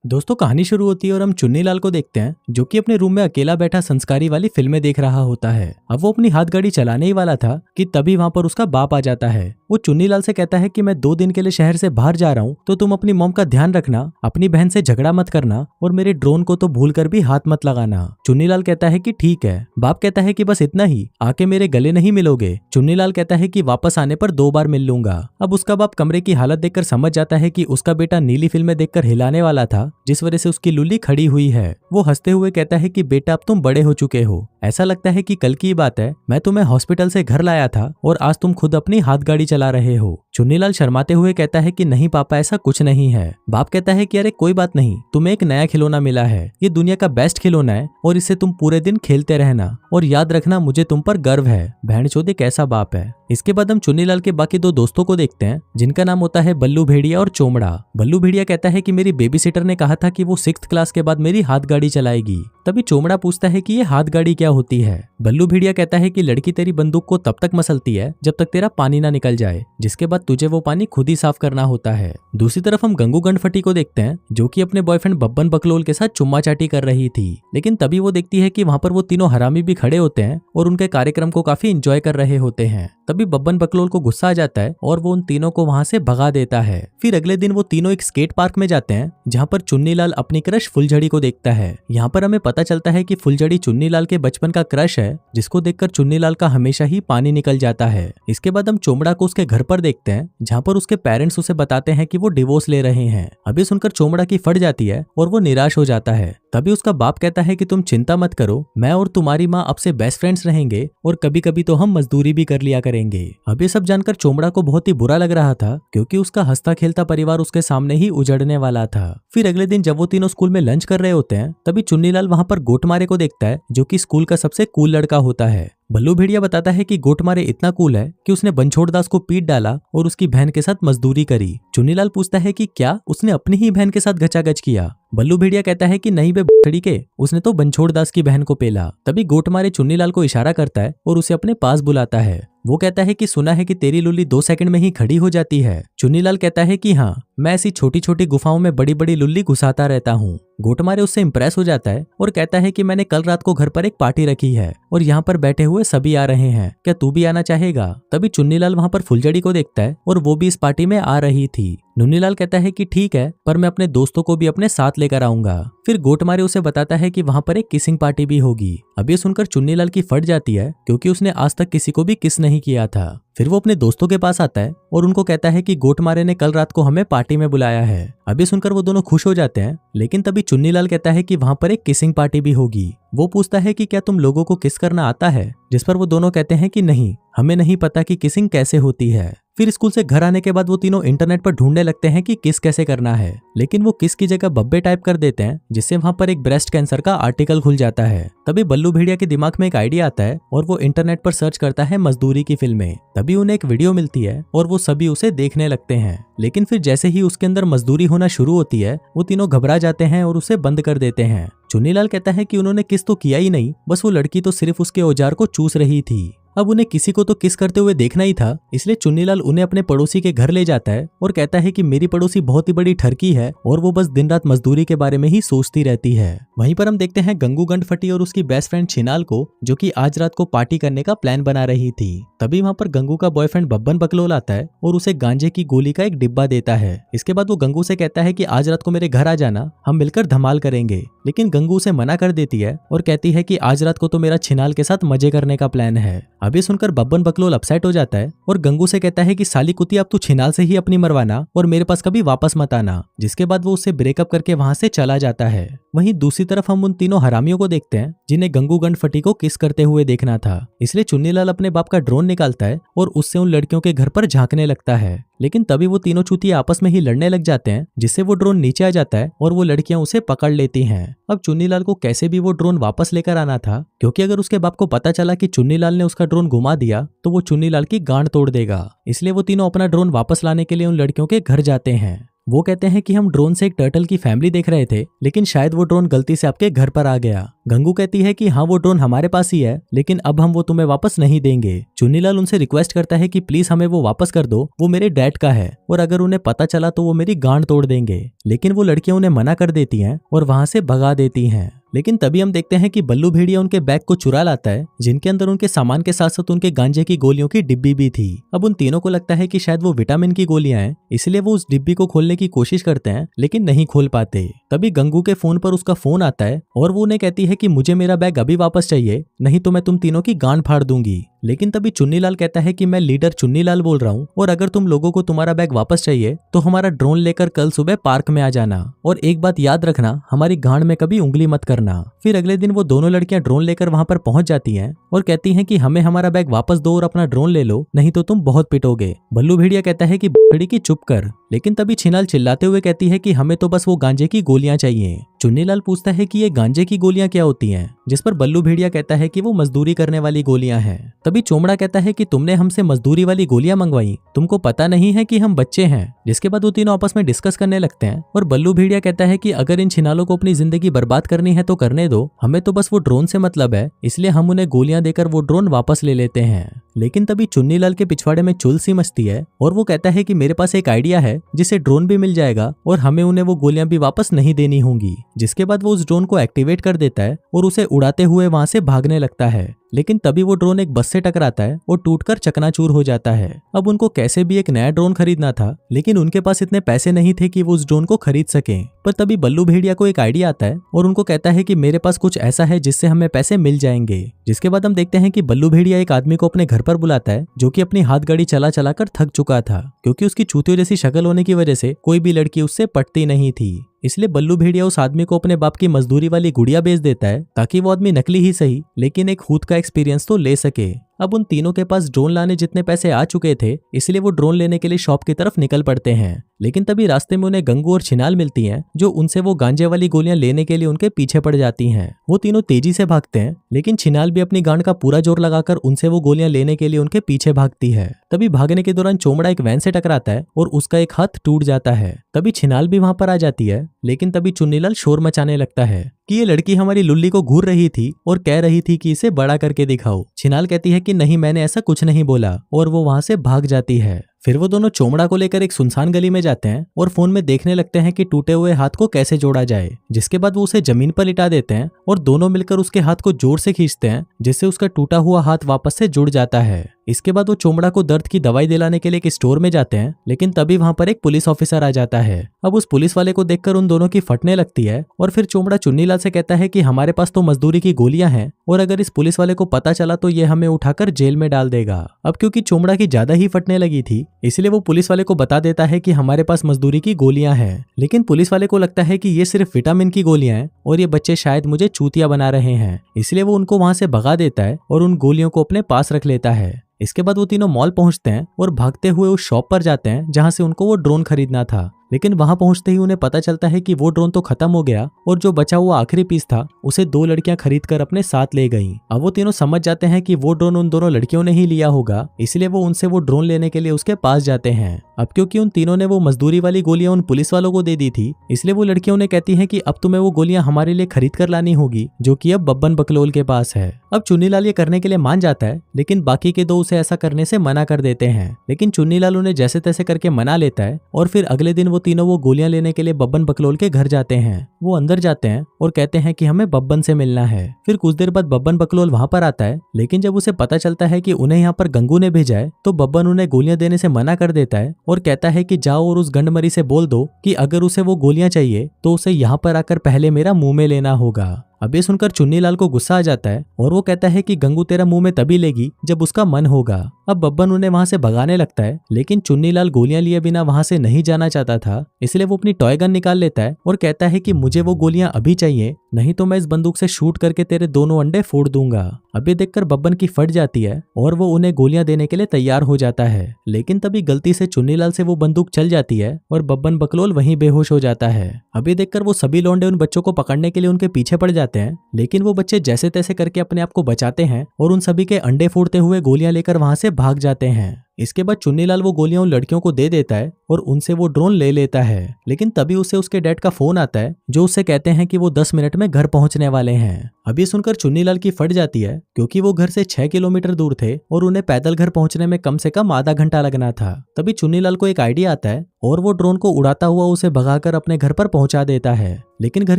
दोस्तों कहानी शुरू होती है और हम चुन्नीलाल को देखते हैं जो कि अपने रूम में अकेला बैठा संस्कारी वाली फिल्में देख रहा होता है। अब वो अपनी हाथ गाड़ी चलाने ही वाला था कि तभी वहाँ पर उसका बाप आ जाता है। वो चुन्नीलाल से कहता है कि मैं 2 दिन के लिए शहर से बाहर जा रहा हूँ, तो तुम अपनी मॉम का ध्यान रखना, अपनी बहन से झगड़ा मत करना और मेरे ड्रोन को तो भूल कर भी हाथ मत लगाना। चुन्नीलाल कहता है कि ठीक है। बाप कहता है कि बस इतना ही, आके मेरे गले नहीं मिलोगे। चुन्नीलाल कहता है कि वापस आने पर 2 बार मिल लूंगा। अब उसका बाप कमरे की हालत देखकर समझ जाता है कि उसका बेटा नीली फिल्में देखकर हिलाने वाला था, जिस वजह से उसकी लुल्ली खड़ी हुई है। वो हंसते हुए कहता है कि बेटा अब तुम बड़े हो चुके हो, ऐसा लगता है कि कल की बात है, मैं तुम्हें हॉस्पिटल से घर लाया था और आज तुम खुद अपनी हाथ गाड़ी चला रहे हो। चुन्नीलाल शर्माते हुए कहता है कि नहीं पापा, ऐसा कुछ नहीं है। बाप कहता है कि अरे कोई बात नहीं, तुम्हें एक नया खिलौना मिला है, ये दुनिया का बेस्ट खिलौना है और इससे तुम पूरे दिन खेलते रहना और याद रखना मुझे तुम पर गर्व है। बहनचोद कैसा बाप है। इसके बाद हम चुन्नीलाल के बाकी 2 दोस्तों को देखते हैं जिनका नाम होता है बल्लू भेड़िया और चोमड़ा। बल्लू भेड़िया कहता है कि मेरी बेबी सिटर ने कहा था कि वो 6th क्लास के बाद मेरी हाथ गाड़ी चलाएगी। तभी चोमड़ा पूछता है कि ये हाथ गाड़ी क्या होती है। बल्लू भेड़िया कहता है कि लड़की तेरी बंदूक को तब तक मसलती है जब तक तेरा पानी ना निकल जाए, जिसके बाद तुझे वो पानी खुद ही साफ करना होता है। दूसरी तरफ हम गंगू गंडफटी को देखते हैं जो कि अपने बॉयफ्रेंड बब्बन बकलोल के साथ चुम्मा चाटी कर रही थी, लेकिन तभी वो देखती है कि वहाँ पर वो तीनों हरामी भी खड़े होते हैं और उनके कार्यक्रम को काफी एंजॉय कर रहे होते हैं। तभी बब्बन बकलोल को गुस्सा आ जाता है और वो उन तीनों को वहां से भगा देता है। फिर अगले दिन वो तीनों एक स्केट पार्क में जाते हैं जहाँ पर चुन्नीलाल अपनी क्रश फुलझड़ी को देखता है। यहाँ पर हमें पता चलता है कि फुलझड़ी चुन्नीलाल के बचपन का क्रश है, जिसको देखकर चुन्नीलाल का हमेशा ही पानी निकल जाता है। इसके बाद हम चोमड़ा को उसके घर पर देखते हैं जहाँ पर उसके पेरेंट्स उसे बताते हैं कि वो डिवोर्स ले रहे हैं। अभी सुनकर चोमड़ा की फट जाती है और वो निराश हो जाता है। तभी उसका बाप कहता है कि तुम चिंता मत करो, मैं और तुम्हारी माँ अब से बेस्ट फ्रेंड्स रहेंगे और कभी कभी तो हम मजदूरी भी कर लिया करेंगे। अब ये सब जानकर चोमड़ा को बहुत ही बुरा लग रहा था क्योंकि उसका हंसता खेलता परिवार उसके सामने ही उजड़ने वाला था। फिर अगले दिन जब वो तीनों स्कूल में लंच कर रहे होते हैं तभी चुन्नीलाल वहाँ पर गोटमारे को देखता है जो कि स्कूल का सबसे कूल लड़का होता है। बल्लू भेड़िया बताता है कि गोटमारे इतना कूल है कि उसने बनछोड़ दास को पीट डाला और उसकी बहन के साथ मजदूरी करी। चुन्नीलाल पूछता है कि क्या उसने अपनी ही बहन के साथ गचागच किया। बल्लू भेड़िया कहता है कि नहीं बे बछड़ी के, उसने तो बनछोड़ दास की बहन को पेला। तभी गोटमारे चुन्नीलाल को इशारा करता है और उसे अपने पास बुलाता है। वो कहता है कि सुना है कि तेरी लुल्ली 2 सेकंड में ही खड़ी हो जाती है। चुन्नीलाल कहता है कि हाँ, मैं ऐसी छोटी छोटी गुफाओं में बड़ी बड़ी लुल्ली घुसाता रहता हूँ। गोटमारे उससे इंप्रेस हो जाता है और कहता है कि मैंने कल रात को घर पर एक पार्टी रखी है और यहाँ पर बैठे हुए सभी आ रहे हैं, क्या तू भी आना चाहेगा। तभी चुन्नीलाल वहाँ पर फुलझड़ी को देखता है और वो भी इस पार्टी में आ रही थी। नुन्नीलाल कहता है कि ठीक है, पर मैं अपने दोस्तों को भी अपने साथ लेकर आऊंगा। फिर गोटमारे उसे बताता है कि वहाँ पर एक किसिंग पार्टी भी होगी। अब ये सुनकर चुन्नीलाल की फट जाती है क्योंकि उसने आज तक किसी को भी किस नहीं किया था। फिर वो अपने दोस्तों के पास आता है और उनको कहता है कि गोटमारे ने कल रात को हमें पार्टी में बुलाया है। अभी सुनकर वो दोनों खुश हो जाते हैं, लेकिन तभी चुन्नीलाल कहता है कि वहाँ पर एक किसिंग पार्टी भी होगी। वो पूछता है कि क्या तुम लोगों को किस करना आता है, जिस पर वो दोनों कहते हैं कि नहीं, हमें नहीं पता कि किसिंग कैसे होती है। फिर स्कूल से घर आने के बाद वो तीनों इंटरनेट पर ढूंढने लगते हैं कि किस कैसे करना है, लेकिन वो किस की जगह बब्बे टाइप कर देते हैं, जिससे वहाँ पर एक ब्रेस्ट कैंसर का आर्टिकल खुल जाता है। तभी बल्लू भेड़िया के दिमाग में एक आइडिया आता है और वो इंटरनेट पर सर्च करता है मजदूरी की फिल्में। तभी उन्हें एक वीडियो मिलती है और वो सभी उसे देखने लगते हैं, लेकिन फिर जैसे ही उसके अंदर मजदूरी होना शुरू होती है वो तीनों घबरा जाते हैं और उसे बंद कर देते हैं। चुन्नीलाल कहता है कि उन्होंने किस तो किया ही नहीं, बस वो लड़की तो सिर्फ उसके औजार को चूस रही थी। अब उन्हें किसी को तो किस करते हुए देखना ही था, इसलिए चुन्नीलाल उन्हें अपने पड़ोसी के घर ले जाता है और कहता है कि मेरी पड़ोसी बहुत ही बड़ी ठरकी है और वो बस दिन रात मजदूरी के बारे में ही सोचती रहती है। वहीं पर हम देखते हैं गंगू गंडफटी और उसकी बेस्ट फ्रेंड छिनाल को, जो कि आज रात को पार्टी करने का प्लान बना रही थी। तभी वहाँ पर गंगू का बॉयफ्रेंड बब्बन बकलोल आता है और उसे गांजे की गोली का एक डिब्बा देता है। इसके बाद वो गंगू से कहता है कि आज रात को मेरे घर आ जाना, हम मिलकर धमाल करेंगे, लेकिन गंगू उसे मना कर देती है और कहती है कि आज रात को तो मेरा छिनाल के साथ मजे करने का प्लान है। अभी सुनकर बब्बन बकलोल अपसेट हो जाता है और गंगू से कहता है कि साली कुत्ती, अब तू छिनाल से ही अपनी मरवाना और मेरे पास कभी वापस मत आना। जिसके बाद वो उससे ब्रेकअप करके वहां से चला जाता है। वहीं दूसरी तरफ हम उन तीनों हरामियों को देखते हैं जिन्हें गंगू गंडफटी को किस करते हुए देखना था, इसलिए चुन्नीलाल अपने बाप का ड्रोन निकालता है और उससे उन लड़कियों के घर पर झांकने लगता है। लेकिन तभी वो तीनों चूतिया आपस में ही लड़ने लग जाते हैं, जिससे वो ड्रोन नीचे आ जाता है और वो लड़कियां उसे पकड़ लेती हैं। अब चुन्नीलाल को कैसे भी वो ड्रोन वापस लेकर आना था, क्योंकि अगर उसके बाप को पता चला कि चुन्नीलाल ने उसका ड्रोन घुमा दिया तो वो चुन्नीलाल की गांड तोड़ देगा। इसलिए वो तीनों अपना ड्रोन वापस लाने के लिए उन लड़कियों के घर जाते हैं। वो कहते हैं कि हम ड्रोन से एक टर्टल की फैमिली देख रहे थे, लेकिन शायद वो ड्रोन गलती से आपके घर पर आ गया। गंगू कहती है कि हाँ वो ड्रोन हमारे पास ही है, लेकिन अब हम वो तुम्हें वापस नहीं देंगे। चुन्नीलाल उनसे रिक्वेस्ट करता है कि प्लीज हमें वो वापस कर दो, वो मेरे डैड का है और अगर उन्हें पता चला तो वो मेरी गांड तोड़ देंगे। लेकिन वो लड़कियां उन्हें मना कर देती हैं और वहां से भगा देती हैं। लेकिन तभी हम देखते हैं कि बल्लू भेड़िया उनके बैग को चुरा लाता है, जिनके अंदर उनके सामान के साथ साथ उनके गांजे की गोलियों की डिब्बी भी थी। अब उन तीनों को लगता है कि शायद वो विटामिन की गोलियां हैं, इसलिए वो उस डिब्बी को खोलने की कोशिश करते हैं लेकिन नहीं खोल पाते। तभी गंगू के फोन पर उसका फोन आता है और वो उन्हें कहती है कि मुझे मेरा बैग अभी वापस चाहिए, नहीं तो मैं तुम तीनों की गांड फाड़ दूंगी। लेकिन तभी चुन्नीलाल कहता है कि मैं लीडर चुन्नीलाल बोल रहा हूँ और अगर तुम लोगों को तुम्हारा बैग वापस चाहिए तो हमारा ड्रोन लेकर कल सुबह पार्क में आ जाना, और एक बात याद रखना, हमारी गांड में कभी उंगली मत करना। फिर अगले दिन वो दोनों लड़कियां ड्रोन लेकर वहां पर पहुंच जाती हैं और कहती हैं कि हमें हमारा बैग वापस दो और अपना ड्रोन ले लो, नहीं तो तुम बहुत पिटोगे। बल्लू भेड़िया कहता है कि बड़ी की चुप कर, लेकिन तभी छिनाल चिल्लाते हुए कहती है कि हमें तो बस वो गांजे की गोलियां चाहिए। चुन्नीलाल पूछता है कि ये गांजे की गोलियां क्या होती हैं, जिस पर बल्लू भेड़िया कहता है कि वो मजदूरी करने वाली गोलियां हैं। तभी चोमड़ा कहता है कि तुमने हमसे मजदूरी वाली गोलियां मंगवाई, तुमको पता नहीं है कि हम बच्चे हैं। जिसके बाद वो तीनों आपस में डिस्कस करने लगते हैं और बल्लू भेड़िया कहता है कि अगर इन छिनालों को अपनी जिंदगी बर्बाद करनी है तो करने दो, हमें तो बस वो ड्रोन से मतलब है, इसलिए हम उन्हें गोलियां देकर वो ड्रोन वापस ले लेते हैं। लेकिन तभी चुन्नीलाल के पिछवाड़े में चुल सी मचती है और वो कहता है कि मेरे पास एक आइडिया है जिससे ड्रोन भी मिल जाएगा और हमें उन्हें वो गोलियां भी वापस नहीं देनी होंगी। जिसके बाद वो उस ड्रोन को एक्टिवेट कर देता है और उसे उड़ाते हुए वहां से भागने लगता है। लेकिन तभी वो ड्रोन एक बस से टकराता है और टूटकर चकनाचूर हो जाता है। अब उनको कैसे भी एक नया ड्रोन खरीदना था, लेकिन उनके पास इतने पैसे नहीं थे कि वो उस ड्रोन को खरीद सकें। पर तभी बल्लू भेड़िया को एक आइडिया आता है और उनको कहता है कि मेरे पास कुछ ऐसा है जिससे हमें पैसे मिल जाएंगे। जिसके बाद हम देखते हैं कि बल्लू भेड़िया एक आदमी को अपने घर पर बुलाता है जो कि अपनी हाथ गाड़ी चला चला कर थक चुका था, क्योंकि उसकी चूतियों जैसी शक्ल होने की वजह से कोई भी लड़की उससे पटती नहीं थी। इसलिए बल्लू भेड़िया उस आदमी को अपने बाप की मजदूरी वाली गुड़िया बेच देता है ताकि वो आदमी नकली ही सही लेकिन एक खुद का एक्सपीरियंस तो ले सके। अब उन तीनों के पास ड्रोन लाने जितने पैसे आ चुके थे, इसलिए वो ड्रोन लेने के लिए शॉप की तरफ निकल पड़ते हैं। लेकिन तभी रास्ते में उन्हें गंगू और छिनाल मिलती हैं जो उनसे वो गांजे वाली गोलियां लेने के लिए उनके पीछे पड़ जाती हैं। वो तीनों तेजी से भागते हैं, लेकिन छिनाल भी अपनी गांड का पूरा जोर लगाकर उनसे वो गोलियां लेने के लिए उनके पीछे भागती है। तभी भागने के दौरान चोमड़ा एक वैन से टकराता है और उसका एक हाथ टूट जाता है। तभी छिनाल भी वहां पर आ जाती है, लेकिन तभी चुन्नीलाल शोर मचाने लगता है कि ये लड़की हमारी लुल्ली को घूर रही थी और कह रही थी कि इसे बड़ा करके दिखाओ। छिनाल कहती है कि नहीं, मैंने ऐसा कुछ नहीं बोला, और वो वहां से भाग जाती है। फिर वो दोनों चोमड़ा को लेकर एक सुनसान गली में जाते हैं और फोन में देखने लगते हैं कि टूटे हुए हाथ को कैसे जोड़ा जाए। जिसके बाद वो उसे जमीन पर लिटा देते हैं और दोनों मिलकर उसके हाथ को जोर से खींचते हैं, जिससे उसका टूटा हुआ हाथ वापस से जुड़ जाता है। इसके बाद वो चोमड़ा को दर्द की दवाई दिलाने के लिए एक स्टोर में जाते हैं, लेकिन तभी वहां पर एक पुलिस ऑफिसर आ जाता है। अब उस पुलिस वाले को देखकर उन दोनों की फटने लगती है और फिर चोमड़ा चुन्नीलाल से कहता है कि हमारे पास तो मजदूरी की गोलियां हैं और अगर इस पुलिस वाले को पता चला तो ये हमें उठाकर जेल में डाल देगा। अब क्योंकि चोमड़ा की ज्यादा ही फटने लगी थी, इसलिए वो पुलिस वाले को बता देता है कि हमारे पास मजदूरी की गोलियां हैं। लेकिन पुलिस वाले को लगता है कि ये सिर्फ विटामिन की गोलियां हैं और ये बच्चे शायद मुझे चूतिया बना रहे हैं, इसलिए वो उनको वहां से भगा देता है और उन गोलियों को अपने पास रख लेता है। इसके बाद वो तीनों मॉल पहुंचते हैं और भागते हुए उस शॉप पर जाते हैं जहां से उनको वो ड्रोन खरीदना था। लेकिन वहां पहुंचते ही उन्हें पता चलता है कि वो ड्रोन तो खत्म हो गया और जो बचा हुआ आखिरी पीस था उसे दो लड़कियां खरीद कर अपने साथ ले गईं। अब वो तीनों समझ जाते हैं कि वो ड्रोन उन दोनों लड़कियों ने ही लिया होगा, इसलिए वो उनसे वो ड्रोन लेने के लिए उसके पास जाते हैं। अब क्योंकि उन तीनों ने वो मजदूरी वाली गोलियां उन पुलिस वालों को दे दी थी, इसलिए वो लड़कियों उन्हें कहती हैं कि अब तुम्हें वो गोलियां हमारे लिए खरीद कर लानी होगी, जो कि अब बब्बन बकलोल के पास है। अब चुन्नीलाल ये करने के लिए मान जाता है, लेकिन बाकी के दो उसे ऐसा करने से मना कर देते हैं। लेकिन चुन्नीलाल उन्हें जैसे तैसे करके मना लेता है और फिर अगले दिन वो तीनों वो गोलियां लेने के लिए बब्बन बकलोल के घर जाते हैं। वो अंदर जाते हैं और कहते हैं कि हमें बब्बन से मिलना है। फिर कुछ देर बाद बब्बन बकलोल वहां पर आता है, लेकिन जब उसे पता चलता है कि उन्हें यहाँ पर गंगू ने भेजा है तो बब्बन उन्हें गोलियां देने से मना कर देता है और कहता है कि जाओ और उस गंडमरी से बोल दो कि अगर उसे वो गोलियां चाहिए तो उसे यहाँ पर आकर पहले मेरा मुंह में लेना होगा। अब ये सुनकर चुन्नीलाल को गुस्सा आ जाता है और वो कहता है कि गंगू तेरा मुंह में तभी लेगी जब उसका मन होगा। अब बब्बन उन्हें वहां से भगाने लगता है, लेकिन चुन्नीलाल गोलियां लिए बिना वहां से नहीं जाना चाहता था, इसलिए वो अपनी टॉय गन निकाल लेता है और कहता है कि मुझे वो गोलियां अभी चाहिए, नहीं तो मैं इस बंदूक से शूट करके तेरे दोनों अंडे फोड़ दूंगा। अब ये देखकर बब्बन की फट जाती है और वो उन्हें गोलियां देने के लिए तैयार हो जाता है, लेकिन तभी गलती से चुन्नीलाल से वो बंदूक चल जाती है और बब्बन बकलोल वहीं बेहोश हो जाता है। अब ये देखकर वो सभी लौंडे उन बच्चों को पकड़ने के लिए उनके पीछे पड़ जाते हैं, लेकिन वो बच्चे जैसे तैसे करके अपने आप को बचाते हैं और उन सभी के अंडे फोड़ते हुए गोलियां लेकर वहां से भाग जाते हैं। इसके बाद चुन्नीलाल वो गोलियां उन लड़कियों को दे देता है और उनसे वो ड्रोन ले लेता है। लेकिन तभी उसे उसके डैड का फोन आता है जो उससे कहते हैं कि वो 10 मिनट में घर पहुंचने वाले हैं। अब ये सुनकर चुन्नीलाल की फट जाती है क्योंकि वो घर से 6 किलोमीटर दूर थे और उन्हें पैदल घर पहुंचने में कम से कम आधा घंटा लगना था। तभी चुन्नीलाल को एक आइडिया आता है और वो ड्रोन को उड़ाता हुआ उसे भगाकर अपने घर पर पहुंचा देता है। लेकिन घर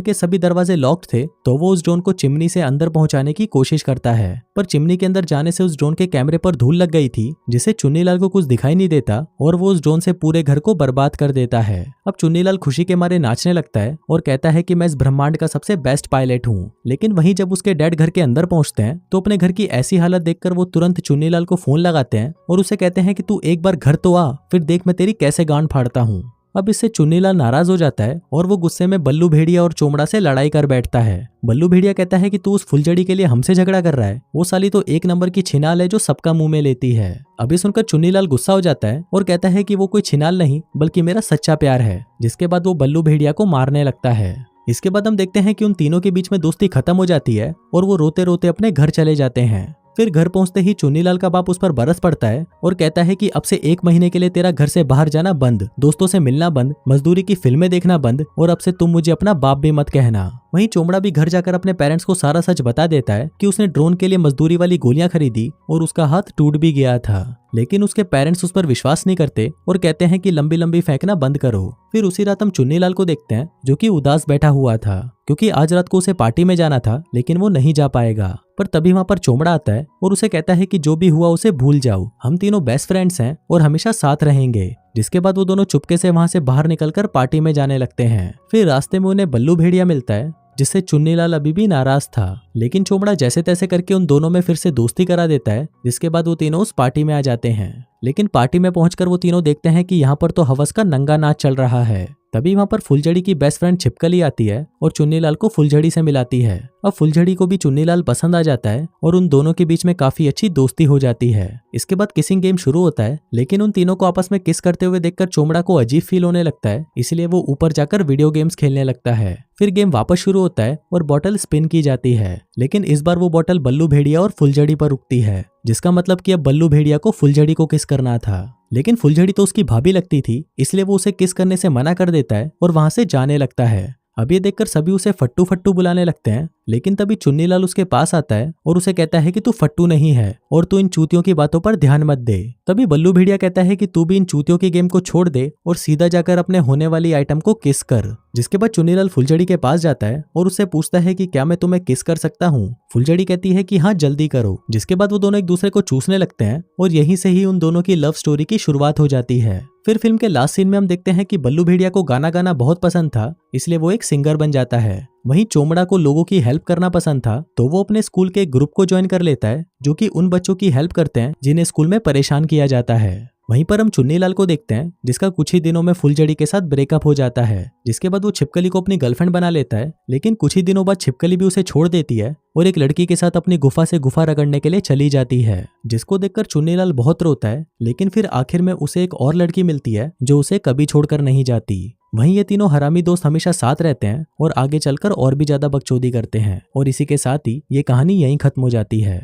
के सभी दरवाजे लॉक्ड थे तो वो उस ड्रोन को चिमनी से अंदर पहुंचाने की कोशिश करता है, पर चिमनी के अंदर जाने से उस ड्रोन के कैमरे पर धूल लग गई थी जिससे चुन्नीलाल को कुछ दिखाई नहीं देता और वो उस ड्रोन से पूरे घर को बर्बाद कर देता है। अब चुन्नीलाल खुशी के मारे नाचने लगता है और कहता है कि मैं इस ब्रह्मांड का सबसे बेस्ट पायलट हूँ। लेकिन वहीं जब उसके डैड घर के अंदर पहुंचते हैं तो अपने घर की ऐसी हालत देखकर वो तुरंत चुन्नीलाल को फोन लगाते हैं और उसे कहते हैं कि तू एक बार घर तो आ, फिर देख मैं तेरी कैसे गांड फाड़ता हूँ। अब इससे चुन्नीलाल नाराज हो जाता है और वो गुस्से में बल्लू भेड़िया और चोमड़ा से लड़ाई कर बैठता है। बल्लू भेड़िया कहता है कि तू उस फुलझड़ी के लिए हमसे झगड़ा कर रहा है, वो साली तो एक नंबर की छिनाल है जो सबका मुंह में लेती है। अभी सुनकर चुन्नीलाल गुस्सा हो जाता है और कहता है कि वो कोई छिनाल नहीं बल्कि मेरा सच्चा प्यार है। जिसके बाद वो बल्लू भेड़िया को मारने लगता है। इसके बाद हम देखते हैं कि उन तीनों के बीच में दोस्ती खत्म हो जाती है और वो रोते रोते अपने घर चले जाते हैं। फिर घर पहुंचते ही चुन्नीलाल का बाप उस पर बरस पड़ता है और कहता है कि अब से 1 महीने के लिए तेरा घर से बाहर जाना बंद, दोस्तों से मिलना बंद, मजदूरी की फिल्में देखना बंद और अब से तुम मुझे अपना बाप भी मत कहना। वहीं चोमड़ा भी घर जाकर अपने पेरेंट्स को सारा सच बता देता है कि उसने ड्रोन के लिए मजदूरी वाली गोलियां खरीदी और उसका हाथ टूट भी गया था। लेकिन उसके पेरेंट्स उस पर विश्वास नहीं करते और कहते हैं कि लंबी लंबी फेंकना बंद करो। फिर उसी रात हम चुन्नीलाल को देखते हैं जो कि उदास बैठा हुआ था क्योंकि आज रात को उसे पार्टी में जाना था लेकिन वो नहीं जा पाएगा। पर तभी वहां पर चोमड़ा आता है और उसे कहता है कि जो भी हुआ उसे भूल जाओ, हम तीनों बेस्ट फ्रेंड्स हैं और हमेशा साथ रहेंगे। जिसके बाद वो दोनों चुपके से वहां से बाहर निकलकर पार्टी में जाने लगते हैं। फिर रास्ते में उन्हें बल्लू भेड़िया मिलता है जिससे चुन्नीलाल अभी भी नाराज था, लेकिन चोमड़ा जैसे तैसे करके उन दोनों में फिर से दोस्ती करा देता है। जिसके बाद वो तीनों उस पार्टी में आ जाते हैं। लेकिन पार्टी में पहुंचकर वो तीनों देखते हैं कि यहाँ पर तो हवस का नंगा नाच चल रहा है। तभी वहां पर फुलझड़ी की बेस्ट फ्रेंड छिपकली आती है और चुन्नीलाल को फुलझड़ी से मिलाती है। अब फुलझड़ी को भी चुन्नीलाल पसंद आ जाता है और उन दोनों के बीच में काफी अच्छी दोस्ती हो जाती है। इसके बाद किसिंग गेम शुरू होता है, लेकिन उन तीनों को आपस में किस करते हुए देखकर चोमड़ा को अजीब फील होने लगता है, इसलिए वो ऊपर जाकर वीडियो गेम्स खेलने लगता है। फिर गेम वापस शुरू होता है और बॉटल स्पिन की जाती है, लेकिन इस बार वो बॉटल बल्लू भेड़िया और फुलझड़ी पर रुकती है, जिसका मतलब कि अब बल्लू भेड़िया को फुलझड़ी को किस करना था। लेकिन फुलझड़ी तो उसकी भाभी लगती थी, इसलिए वो उसे किस करने से मना कर देता है और वहां से जाने लगता है। अब ये देखकर सभी उसे फट्टू फट्टू बुलाने लगते हैं, लेकिन तभी चुन्नीलाल उसके पास आता है और उसे कहता है कि तू फट्टू नहीं है और तू इन चूतियों की बातों पर ध्यान मत दे। तभी बल्लू भेड़िया कहता है कि तू भी इन चूतियों की गेम को छोड़ दे और सीधा जाकर अपने होने वाली आइटम को किस कर। जिसके बाद चुन्नीलाल फुलझड़ी के पास जाता है और उससे पूछता है कि क्या मैं तुम्हें किस कर सकता हूँ। फुलझड़ी कहती है कि हाँ जल्दी करो। जिसके बाद वो दोनों एक दूसरे को चूसने लगते हैं और यहीं से ही उन दोनों की लव स्टोरी की शुरुआत हो जाती है। फिर फिल्म के लास्ट सीन में हम देखते हैं कि बल्लू भेड़िया को गाना गाना बहुत पसंद था, इसलिए वो एक सिंगर बन जाता है। वहीं चोमड़ा को लोगों की हेल्प करना पसंद था, तो वो अपने स्कूल के ग्रुप को ज्वाइन कर लेता है जो कि उन बच्चों की हेल्प करते हैं जिन्हें स्कूल में परेशान किया जाता है। वहीं पर हम चुन्नीलाल को देखते हैं जिसका कुछ ही दिनों में फुलझड़ी के साथ ब्रेकअप हो जाता है। जिसके बाद वो छिपकली को अपनी गर्लफ्रेंड बना लेता है, लेकिन कुछ ही दिनों बाद छिपकली भी उसे छोड़ देती है और एक लड़की के साथ अपनी गुफा से गुफा रगड़ने के लिए चली जाती है, जिसको देखकर चुन्नीलाल बहुत रोता है। लेकिन फिर आखिर में उसे एक और लड़की मिलती है जो उसे कभी छोड़कर नहीं जाती। वहीं ये तीनों हरामी दोस्त हमेशा साथ रहते हैं और आगे चलकर और भी ज्यादा बकचोदी करते हैं और इसी के साथ ही ये कहानी यहीं खत्म हो जाती है।